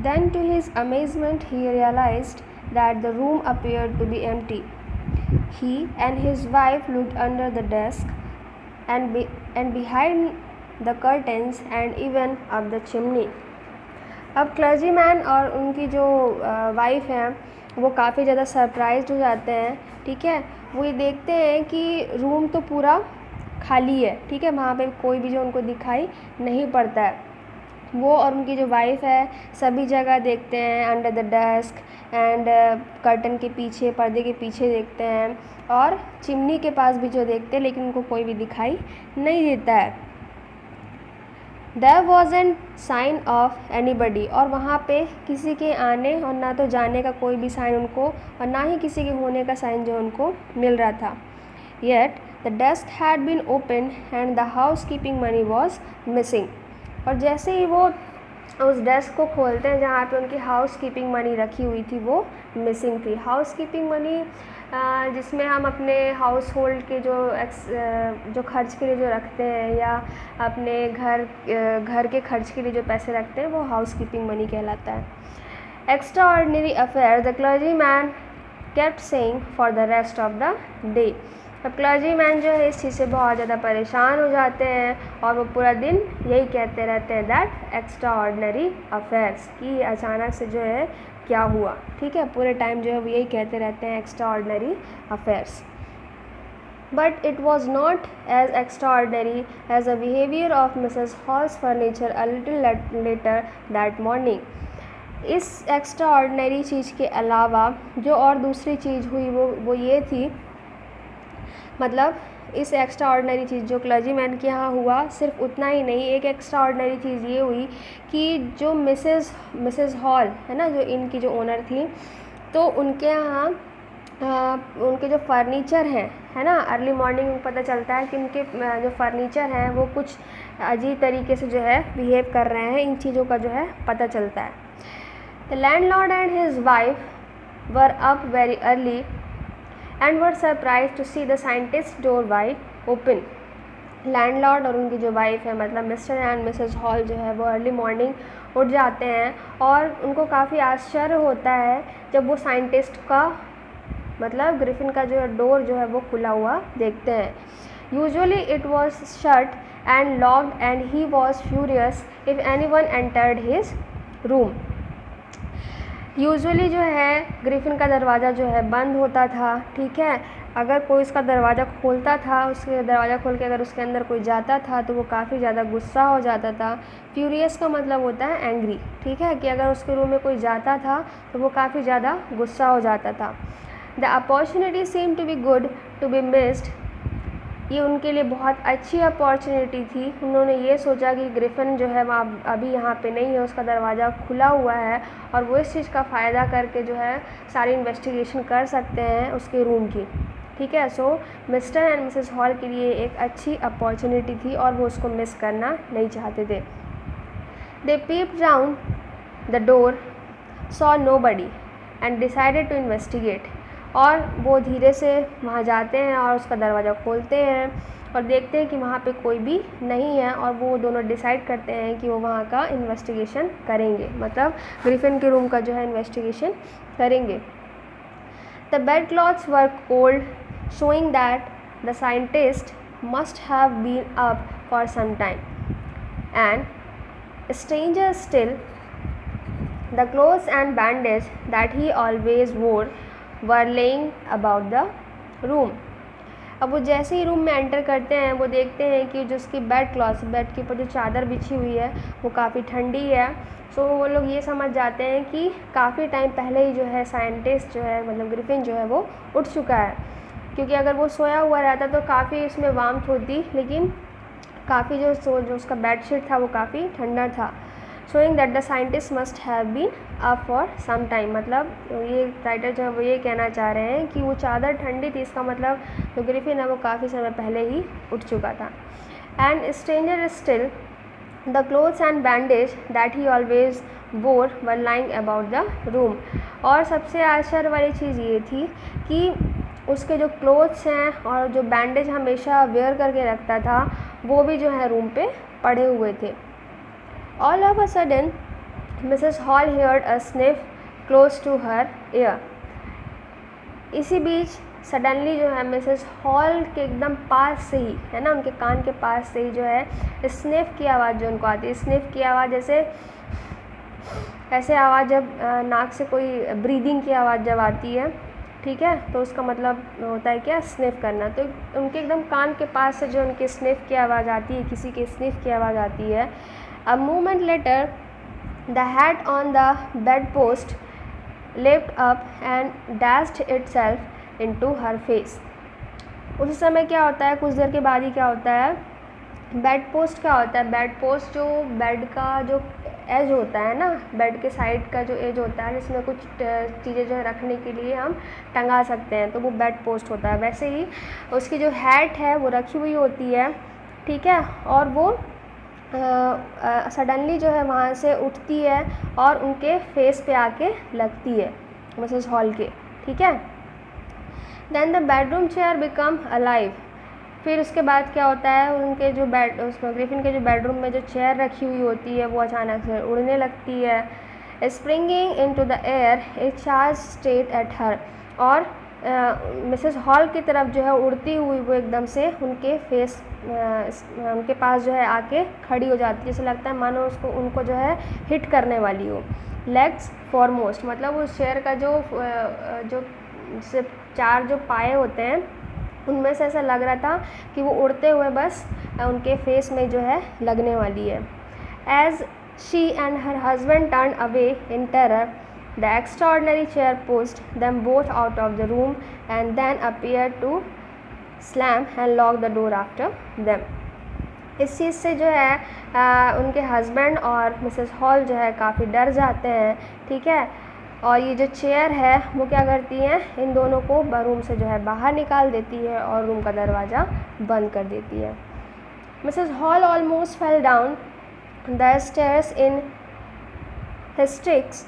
Then to his amazement he realized that the room appeared to be empty. He and his wife looked under the desk and behind the curtains and even up the chimney. अब clergyman और उनकी जो wife हैं वो काफ़ी ज़्यादा surprised हो जाते हैं, ठीक है। वो ये देखते हैं कि रूम तो पूरा खाली है, ठीक है, वहाँ पे कोई भी जो उनको दिखाई नहीं पड़ता है। वो और उनकी जो वाइफ है सभी जगह देखते हैं, under the desk and curtain के पीछे, पर्दे के पीछे देखते हैं और चिमनी के पास भी जो देखते हैं, लेकिन उनको कोई भी दिखाई नहीं देता है। There wasn't sign of anybody, और वहाँ पे किसी के आने और ना तो जाने का कोई भी साइन उनको और ना ही किसी के होने का साइन जो उनको मिल रहा था। Yet the desk had been opened and the housekeeping money was missing, और जैसे ही वो उस डेस्क को खोलते हैं जहाँ पे उनकी हाउस कीपिंग मनी रखी हुई थी वो मिसिंग थी। हाउस कीपिंग मनी जिसमें हम अपने हाउस होल्ड के जो खर्च के लिए जो रखते हैं या अपने घर के खर्च के लिए जो पैसे रखते हैं वो हाउस कीपिंग मनी कहलाता है। Extra ordinary affair the clergy man kept saying for the rest of the day. अब क्लर्जी मैन जो है इस चीज़ से बहुत ज़्यादा परेशान हो जाते हैं और वो पूरा दिन यही कहते रहते हैं दैट एक्स्ट्रा ऑर्डिनरी अफेयर्स, कि अचानक से जो है क्या हुआ, ठीक है, पूरे टाइम जो है वो यही कहते रहते हैं extraordinary affairs. But it was not as extraordinary as a behaviour of Mrs Hall's furniture a little later that morning. इस एक्स्ट्रा ऑर्डिनरी चीज़ के अलावा जो और दूसरी चीज़ हुई वो ये थी, मतलब इस एक्स्ट्रा ऑर्डिनरी चीज़ जो क्लर्जीमैन के यहाँ हुआ सिर्फ उतना ही नहीं, एक एक्स्ट्रा ऑर्डिनरी चीज़ ये हुई कि जो मिसेस हॉल है ना, जो इनकी जो ओनर थी, तो उनके यहाँ उनके जो फर्नीचर हैं, है ना, अर्ली मॉर्निंग में पता चलता है कि उनके जो फर्नीचर हैं वो कुछ अजीब तरीके से जो है बिहेव कर रहे हैं, इन चीज़ों का जो है पता चलता है। The landlord and his wife were up very early and were surprised to see the scientist's door wide open. Landlord और उनकी जो वाइफ है, मतलब मिस्टर एंड मिसेस हॉल जो है वो अर्ली मॉर्निंग उठ जाते हैं और उनको काफ़ी आश्चर्य होता है जब वो साइंटिस्ट का, मतलब ग्रिफिन का जो डोर जो है वो खुला हुआ देखते हैं। Usually it was shut and locked and he was furious if anyone entered his room. Usually जो है ग्रिफिन का दरवाज़ा जो है बंद होता था, ठीक है, अगर कोई उसका दरवाज़ा खोलता था, उसके दरवाज़ा खोल के अगर उसके अंदर कोई जाता था तो वो काफ़ी ज़्यादा गुस्सा हो जाता था। फ्यूरियस का मतलब होता है एंग्री, ठीक है, कि अगर उसके रूम में कोई जाता था तो वो काफ़ी ज़्यादा गुस्सा हो जाता था। The opportunity seem to be good to be missed, ये उनके लिए बहुत अच्छी अपॉर्चुनिटी थी। उन्होंने ये सोचा कि ग्रिफिन जो है वहाँ अभी यहाँ पे नहीं है, उसका दरवाज़ा खुला हुआ है और वो इस चीज़ का फ़ायदा करके जो है सारी इन्वेस्टिगेशन कर सकते हैं उसके रूम की, ठीक है। सो मिस्टर एंड मिसेस हॉल के लिए एक अच्छी अपॉर्चुनिटी थी और वो उसको मिस करना नहीं चाहते थे। They peeped round the door, saw nobody and decided to investigate, और वो धीरे से वहाँ जाते हैं और उसका दरवाज़ा खोलते हैं और देखते हैं कि वहाँ पे कोई भी नहीं है, और वो दोनों डिसाइड करते हैं कि वो वहाँ का इन्वेस्टिगेशन करेंगे, मतलब ग्रिफिन के रूम का जो है इन्वेस्टिगेशन करेंगे। The bed clothes were cold, showing that the scientist must have been up for some time, and stranger still the clothes and bandage that he always wore were laying about the room. अब वो जैसे ही room में enter करते हैं वो देखते हैं कि जो उसकी बेड क्लॉथ, बेड के ऊपर जो चादर बिछी हुई है वो काफ़ी ठंडी है। सो वो लोग ये समझ जाते हैं कि काफ़ी टाइम पहले ही जो है साइंटिस्ट जो है, मतलब ग्रिफिन जो है वो उठ चुका है, क्योंकि अगर वो सोया हुआ रहता तो काफ़ी उसमें वार्मथ होती, लेकिन काफ़ी जो उसका बेडशीट था वो काफ़ी ठंडा था। Showing that the scientist must have been up for some time, मतलब ये राइटर जो है वो ये कहना चाह रहे हैं कि वो चादर ठंडी थी, इसका मतलब जो ग्रिफिन है वो काफ़ी समय पहले ही उठ चुका था। And stranger still the clothes and bandage that he always wore were lying about the room, और सबसे आश्चर्य वाली चीज़ ये थी कि उसके जो क्लोथ्स हैं और जो बैंडेज हमेशा वेयर करके रखता था वो भी जो है रूम पे पड़े हुए थे। All of a sudden Mrs. Hall heard a sniff close to her ear. इसी बीच सडनली जो है मिसेस हॉल के एकदम पास से ही, है ना, उनके कान के पास से ही जो है स्निफ की आवाज़ जो उनको आती है, स्निफ की आवाज़ जैसे ऐसे आवाज़ जब नाक से कोई ब्रीदिंग की आवाज़ जब आती है, ठीक है, तो उसका मतलब होता है क्या, स्निफ करना। तो उनके एकदम कान के पास से जो उनके स्निफ की आवाज़ आती है, किसी के स्निफ की आवाज़ आती है। A moment later the hat on the bed post lift up and dashed itself into her face. उस समय क्या होता है, कुछ देर के बाद ही क्या होता है, बेड पोस्ट क्या होता है, बेड पोस्ट जो बेड का जो एज होता है ना, बेड के साइड का जो एज होता है जिसमें कुछ चीज़ें जो है रखने के लिए हम टंगा सकते हैं, तो वो बेड पोस्ट होता है। वैसे ही उसकी जो हैट है वो रखी हुई होती है, ठीक है, और वो सडनली जो है वहाँ से उठती है और उनके फेस पे आके लगती है मिसेस हॉल के, ठीक है। Then the bedroom chair become alive. फिर उसके बाद क्या होता है, उनके जो बेड, उसमें ग्रिफिन के जो बेडरूम में जो चेयर रखी हुई होती है वो अचानक से उड़ने लगती है। Springing into the air A charge state at her. और मिसेस हॉल की तरफ जो है उड़ती हुई वो एकदम से उनके फेस उनके पास जो है आके खड़ी हो जाती है, जैसे लगता है मानो उसको उनको जो है हिट करने वाली हो। लेग्स फॉरमोस्ट, मतलब उस चेयर का जो सिर्फ 4 जो पाए होते हैं उनमें से ऐसा लग रहा था कि वो उड़ते हुए बस उनके फेस में जो है लगने वाली है। As she and her husband turn away in terror, the extraordinary chair pushed them both out of the room and then appear to slam and lock the door after them. इस चीज़ से जो है उनके हस्बैंड और Mrs Hall जो है काफ़ी डर जाते हैं, ठीक है, और ये जो चेयर है वो क्या करती हैं, इन दोनों को रूम से जो है बाहर निकाल देती है और रूम का दरवाज़ा बंद कर देती है। Mrs hall almost fell down the stairs in hysterics.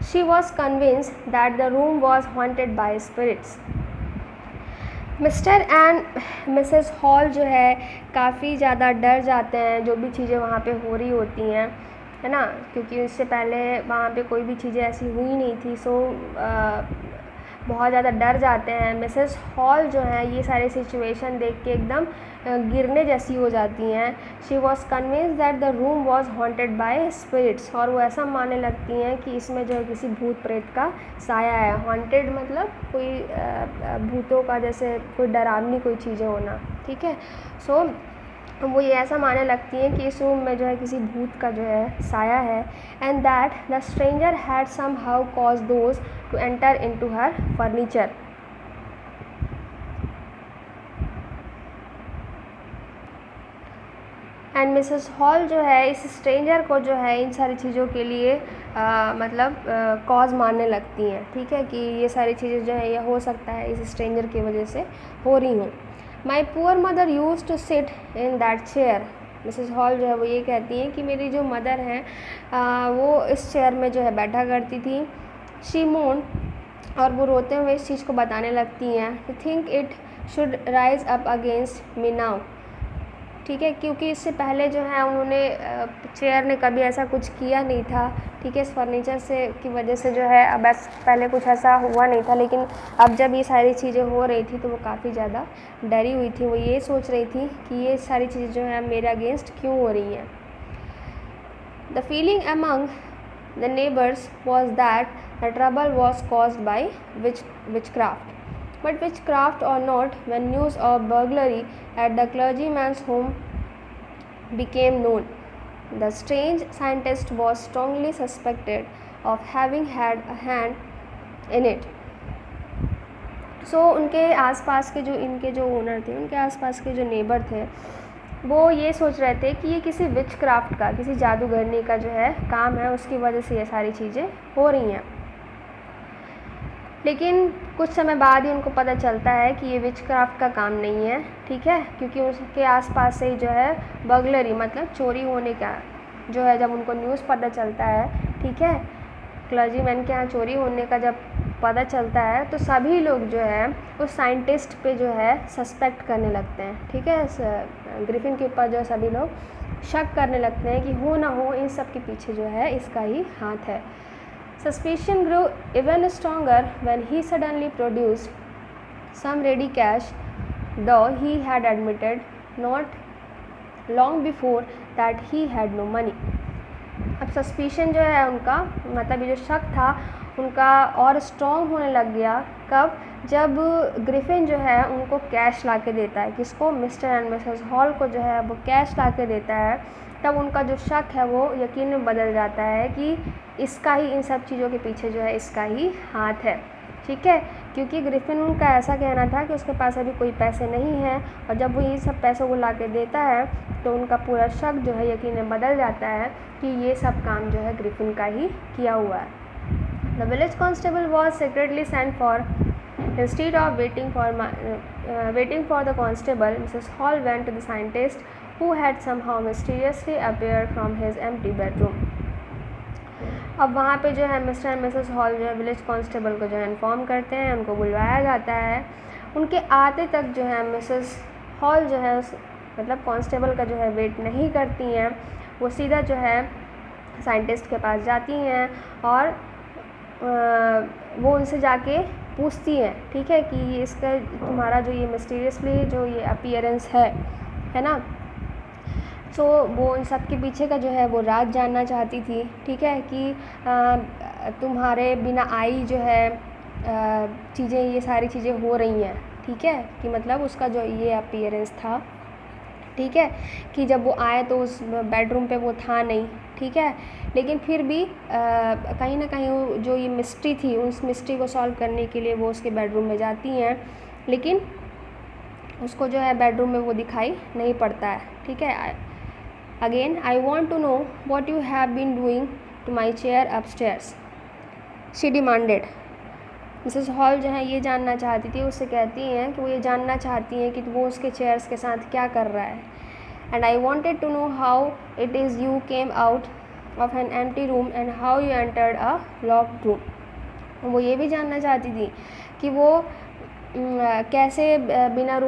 She was convinced that the room was haunted by spirits. Mister and Mrs Hall जो है काफ़ी ज़्यादा डर जाते हैं जो भी चीज़ें वहाँ पे हो रही होती हैं, है ना, क्योंकि इससे पहले वहाँ पे कोई भी चीज़ें ऐसी हुई नहीं थी। सो बहुत ज़्यादा डर जाते हैं। मिसेस हॉल जो है ये सारी सिचुएशन देख के एकदम गिरने जैसी हो जाती हैं। She was convinced that the room was haunted by spirits, और वो ऐसा मानने लगती हैं कि इसमें जो है किसी भूत प्रेत का साया है। हॉन्टेड मतलब कोई भूतों का, जैसे कोई डरावनी कोई चीज़ें होना, ठीक है। सो वो ये ऐसा मानने लगती हैं कि इस रूम में जो है किसी भूत का जो है साया है। And that the stranger had somehow cause those to enter into her furniture. And Mrs Hall जो है इस स्ट्रेंजर को जो है इन सारी चीज़ों के लिए मतलब कॉज मानने लगती हैं, ठीक है, कि ये सारी चीज़ें जो है ये हो सकता है इस स्ट्रेंजर की वजह से हो रही हूँ। My poor mother use to sit in that chair. Mrs Hall जो है वो ये कहती हैं कि मेरी जो मदर हैं वो इस चेयर में जो है बैठा करती थी। शी मून, और वो रोते हुए इस चीज़ को बताने लगती हैं कि think it should rise up against me now, ठीक है, क्योंकि इससे पहले जो है उन्होंने चेयर ने कभी ऐसा कुछ किया नहीं था, ठीक है, इस फर्नीचर से की वजह से जो है अब पहले कुछ ऐसा हुआ नहीं था, लेकिन अब जब ये सारी चीज़ें हो रही थी तो वो काफ़ी ज़्यादा डरी हुई थी। वो ये सोच रही थी कि ये सारी चीज़ें जो है मेरे अगेंस्ट क्यों हो रही हैं। The feeling among the neighbours was that the trouble was caused by witchcraft. But witchcraft or not, when news of burglary at the clergyman's home became known, the strange scientist was strongly suspected of having had a hand in it. So उनके आसपास के जो इनके जो owner थे, उनके आसपास के जो नेबर थे, वो ये सोच रहे थे कि ये किसी विचक्राफ्ट का, किसी जादूगरनी का जो है काम है, उसकी वजह से ये सारी चीज़ें हो रही हैं। लेकिन कुछ समय बाद ही उनको पता चलता है कि ये विचक्राफ्ट का काम नहीं है, ठीक है, क्योंकि उसके आसपास से ही जो है बर्गलरी मतलब चोरी होने का जो है, जब उनको न्यूज़ पता चलता है, ठीक है, क्लर्जीमैन के यहाँ चोरी होने का जब पता चलता है तो सभी लोग जो है उस साइंटिस्ट पे जो है सस्पेक्ट करने लगते हैं, ठीक है, ग्रिफिन के ऊपर जो सभी लोग शक करने लगते हैं कि हो ना हो इन सब के पीछे जो है इसका ही हाथ है। Suspicion grew even stronger when he suddenly produced some ready cash, though he had admitted not long before that he had no money. अब सस्पिशन जो है उनका, मतलब ये जो शक था उनका और स्ट्रॉन्ग होने लग गया कब, जब ग्रिफिन जो है उनको कैश ला के देता है, किसको, मिस्टर एंड मिसेस हॉल को जो है वो कैश ला के देता है, तब उनका जो शक है वो यकीन में बदल जाता है कि इसका ही इन सब चीज़ों के पीछे जो है इसका ही हाथ है। ठीक है, क्योंकि ग्रिफिन का ऐसा कहना था कि उसके पास अभी कोई पैसे नहीं हैं, और जब वो ये सब पैसों को ला के देता है तो उनका पूरा शक जो है यकीन में बदल जाता है कि ये सब काम जो है ग्रिफिन का ही किया हुआ है। The village constable was secretly sent for. Instead of waiting for the constable, Mrs. Hall went to the scientist, who had somehow mysteriously appeared from his empty bedroom. अब वहाँ पे जो है मिस्टर एंड मिसेस हॉल जो है village constable को जो है इन्फॉर्म करते हैं, उनको बुलवाया जाता है। उनके आते तक जो है मिसेस हॉल जो है मतलब कांस्टेबल का जो है वेट नहीं करती हैं, वो सीधा जो है साइंटिस्ट के पास जाती हैं और वो उनसे जाके पूछती हैं, ठीक है, कि ये इसका तुम्हारा जो ये मिस्टीरियसली जो ये अपीयरेंस है ना, तो वो इन सब के पीछे का जो है वो राज जानना चाहती थी। ठीक है, कि तुम्हारे बिना आई जो है चीज़ें, ये सारी चीज़ें हो रही हैं। ठीक है, कि मतलब उसका जो ये अपीयरेंस था, ठीक है, कि जब वो आए तो उस बेडरूम पे वो था नहीं। ठीक है, लेकिन फिर भी कहीं ना कहीं जो ये मिस्ट्री थी, उस मिस्ट्री को सॉल्व करने के लिए वो उसके बेडरूम में जाती हैं, लेकिन उसको जो है बेडरूम में वो दिखाई नहीं पड़ता है। ठीक है, again I want to know what you have been doing to my chair upstairs, she demanded. Mrs Hall जो है ये जानना चाहती थी, उससे कहती हैं कि वो ये जानना चाहती हैं कि वो उसके चेयर्स के साथ क्या कर रहा है। And I wanted to know how it is you came out of an empty room and how you entered a locked room. वो ये भी जानना चाहती थी कि वो कैसे बिना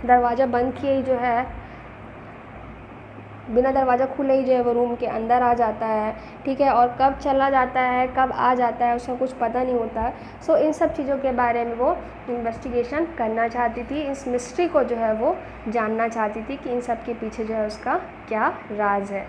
दरवाज़ा बंद किए ही जो है, बिना दरवाज़ा खुले ही जो है वो रूम के अंदर आ जाता है। ठीक है, और कब चला जाता है कब आ जाता है उसका कुछ पता नहीं होता। सो इन सब चीज़ों के बारे में वो इन्वेस्टिगेशन करना चाहती थी, इस मिस्ट्री को जो है वो जानना चाहती थी कि इन सब के पीछे जो है उसका क्या राज है।